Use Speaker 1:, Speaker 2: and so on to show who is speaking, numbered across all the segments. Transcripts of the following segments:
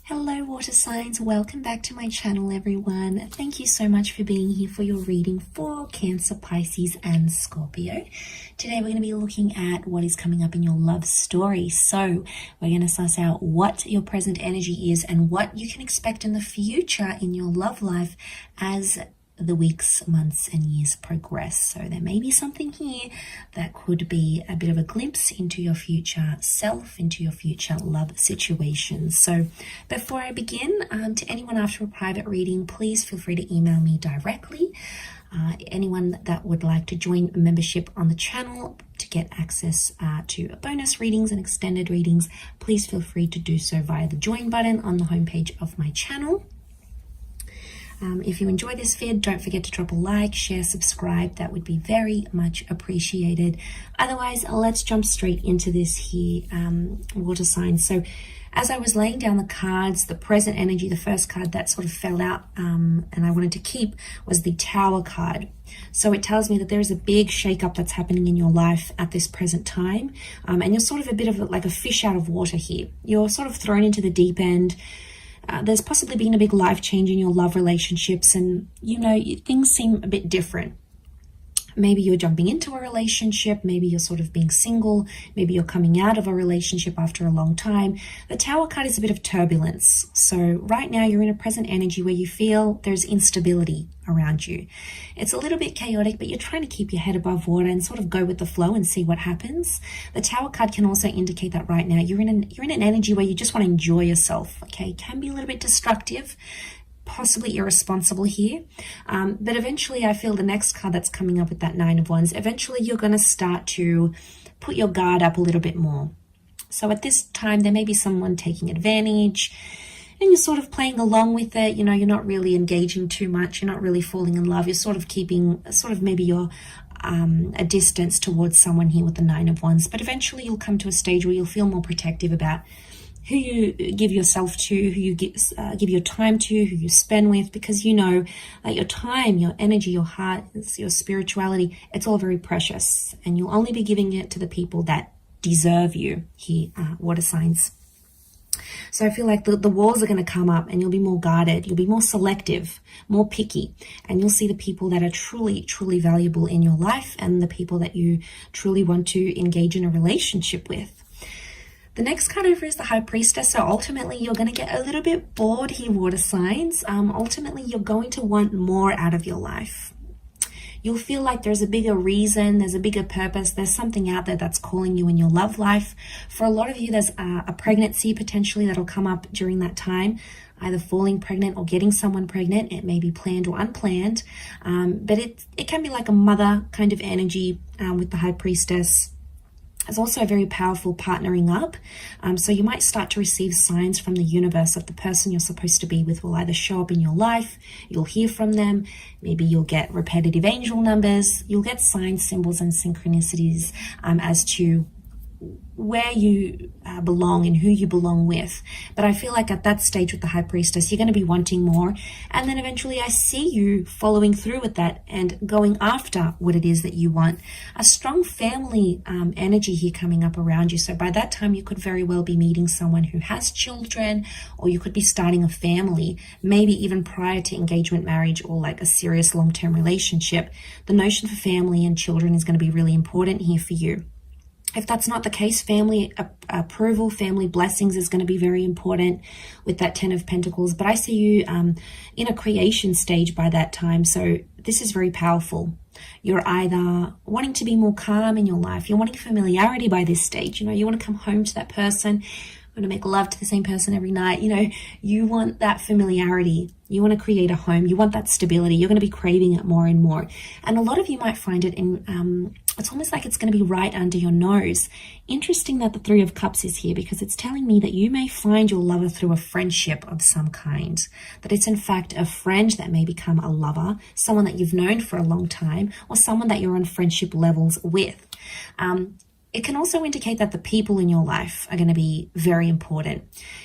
Speaker 1: Hello water signs, welcome back to my channel everyone. Thank you so much for being here for your reading for Cancer, Pisces and Scorpio. Today we're going to be looking at what is coming up in your love story. So we're going to suss out what your present energy is and what you can expect in the future in your love life as the weeks, months and years progress. So there may be something here that could be a bit of a glimpse into your future self, into your future love situations. So before I begin, to anyone after a private reading, please feel free to email me directly. Anyone that would like to join membership on the channel to get access to bonus readings and extended readings, please feel free to do so via the join button on the homepage of my channel. If you enjoy this vid, don't forget to drop a like, share, subscribe. That would be very much appreciated. Otherwise, let's jump straight into this here, water signs. So as I was laying down the cards, the present energy, the first card that sort of fell out and I wanted to keep was the Tower card. So it tells me that there is a big shakeup that's happening in your life at this present time. And you're sort of a bit of like a fish out of water here. You're sort of thrown into the deep end. There's possibly been a big life change in your love relationships and, things seem a bit different. Maybe you're jumping into a relationship, maybe you're sort of being single, maybe you're coming out of a relationship after a long time. The Tower card is a bit of turbulence. So right now you're in a present energy where you feel there's instability around you. It's a little bit chaotic, but you're trying to keep your head above water and sort of go with the flow and see what happens. The Tower card can also indicate that right now you're in an energy where you just want to enjoy yourself. Okay, it can be a little bit destructive, possibly irresponsible here, but eventually I feel the next card that's coming up with that Nine of Wands, eventually you're going to start to put your guard up a little bit more. So at this time there may be someone taking advantage and you're sort of playing along with it. You're not really engaging too much, you're not really falling in love, you're sort of keeping maybe you're a distance towards someone here with the Nine of Wands, but eventually you'll come to a stage where you'll feel more protective about who you give yourself to, who you give your time to, who you spend with, because you know that your time, your energy, your heart, your spirituality, it's all very precious and you'll only be giving it to the people that deserve you here, water signs. So I feel like the walls are going to come up and you'll be more guarded, you'll be more selective, more picky, and you'll see the people that are truly, truly valuable in your life and the people that you truly want to engage in a relationship with. The next card over is the High Priestess. So ultimately you're going to get a little bit bored here, water signs. Ultimately you're going to want more out of your life. You'll feel like there's a bigger reason, there's a bigger purpose, there's something out there that's calling you in your love life. For a lot of you, there's a pregnancy potentially that'll come up during that time, either falling pregnant or getting someone pregnant. It may be planned or unplanned, but it can be like a mother kind of energy with the High Priestess. It's also a very powerful partnering up. So you might start to receive signs from the universe of the person you're supposed to be with will either show up in your life, you'll hear from them, maybe you'll get repetitive angel numbers, you'll get signs, symbols and synchronicities as to where you belong and who you belong with. But I feel like at that stage with the High Priestess, you're going to be wanting more. And then eventually I see you following through with that and going after what it is that you want. A strong family energy here coming up around you. So by that time, you could very well be meeting someone who has children, or you could be starting a family, maybe even prior to engagement, marriage, or like a serious long-term relationship. The notion for family and children is going to be really important here for you. If that's not the case, family approval, family blessings is going to be very important with that Ten of Pentacles. But I see you in a creation stage by that time. So this is very powerful. You're either wanting to be more calm in your life. You're wanting familiarity by this stage. You want to come home to that person, want to make love to the same person every night. You want that familiarity. You want to create a home. You want that stability. You're going to be craving it more and more. And a lot of you might find it in, it's almost like it's going to be right under your nose. Interesting that the Three of Cups is here, because it's telling me that you may find your lover through a friendship of some kind. That it's in fact a friend that may become a lover, someone that you've known for a long time, or someone that you're on friendship levels with. It can also indicate that the people in your life are going to be very important.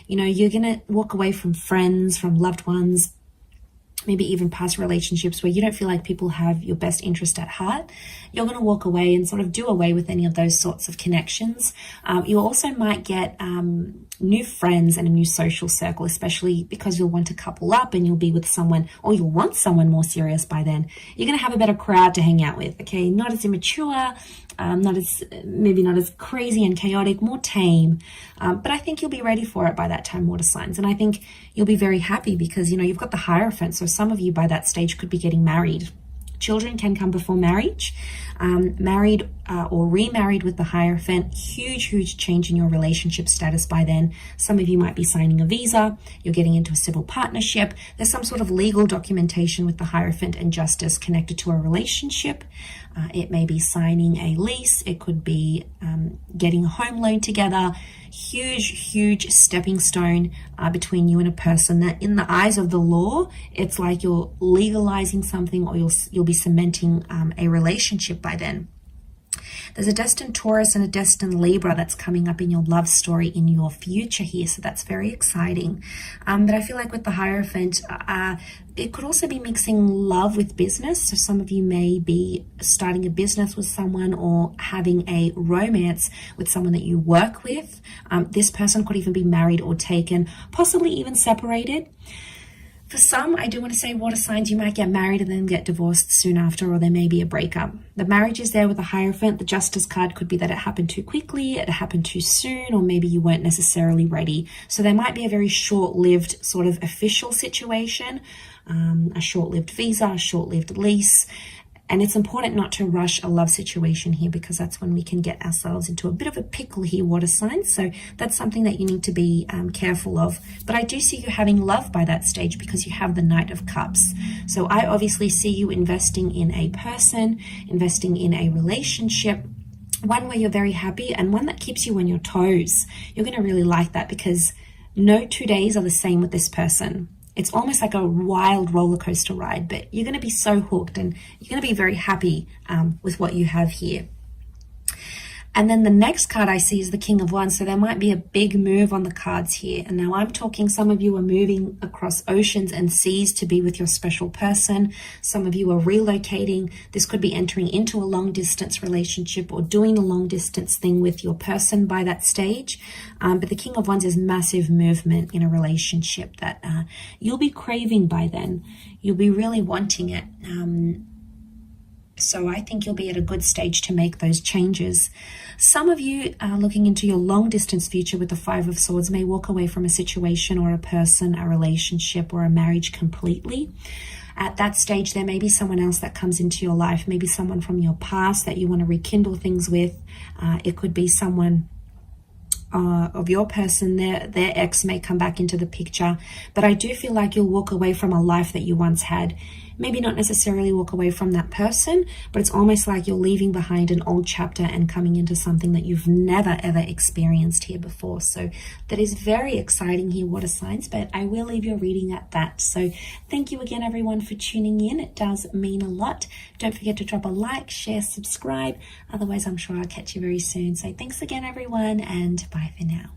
Speaker 1: You're going to walk away from friends, from loved ones, maybe even past relationships where you don't feel like people have your best interest at heart, you're going to walk away and sort of do away with any of those sorts of connections. You also might get new friends and a new social circle, especially because you'll want to couple up and you'll be with someone, or you'll want someone more serious by then. You're going to have a better crowd to hang out with, okay? Not as immature, maybe not as crazy and chaotic, more tame. But I think you'll be ready for it by that time, water signs. And I think you'll be very happy because, you know, you've got the Hierophant. So some of you by that stage could be getting married. Children can come before marriage. Married or remarried with the Hierophant, huge change in your relationship status by then. Some of you might be signing a visa, you're getting into a civil partnership, there's some sort of legal documentation with the Hierophant and Justice connected to a relationship. It may be signing a lease, it could be getting a home loan together. Huge stepping stone between you and a person that in the eyes of the law, it's like you're legalizing something, or you'll be cementing a relationship by then. There's a destined Taurus and a destined Libra that's coming up in your love story in your future here, so that's very exciting. But I feel like with the Hierophant, it could also be mixing love with business. So some of you may be starting a business with someone or having a romance with someone that you work with. This person could even be married or taken, possibly even separated. For some, I do want to say, water signs, you might get married and then get divorced soon after, or there may be a breakup. The marriage is there with the Hierophant. The Justice card could be that it happened too quickly, it happened too soon, or maybe you weren't necessarily ready. So there might be a very short-lived sort of official situation, a short-lived visa, a short-lived lease. And it's important not to rush a love situation here, because that's when we can get ourselves into a bit of a pickle here, water signs. So that's something that you need to be careful of. But I do see you having love by that stage because you have the Knight of Cups. So I obviously see you investing in a person, investing in a relationship, one where you're very happy and one that keeps you on your toes. You're going to really like that because no 2 days are the same with this person. It's almost like a wild roller coaster ride, but you're going to be so hooked and you're going to be very happy with what you have here. And then the next card I see is the King of Wands. So there might be a big move on the cards here. And now I'm talking, some of you are moving across oceans and seas to be with your special person. Some of you are relocating. This could be entering into a long distance relationship or doing a long distance thing with your person by that stage. But the King of Wands is massive movement in a relationship that you'll be craving by then. You'll be really wanting it. So I think you'll be at a good stage to make those changes. Some of you looking into your long distance future with the Five of Swords may walk away from a situation or a person, a relationship or a marriage completely. At that stage, there may be someone else that comes into your life, maybe someone from your past that you want to rekindle things with. It could be someone of your person, their ex may come back into the picture. But I do feel like you'll walk away from a life that you once had. Maybe not necessarily walk away from that person, but it's almost like you're leaving behind an old chapter and coming into something that you've never ever experienced here before. So that is very exciting here, water signs, but I will leave your reading at that. So thank you again, everyone, for tuning in. It does mean a lot. Don't forget to drop a like, share, subscribe. Otherwise, I'm sure I'll catch you very soon. So thanks again, everyone, and bye for now.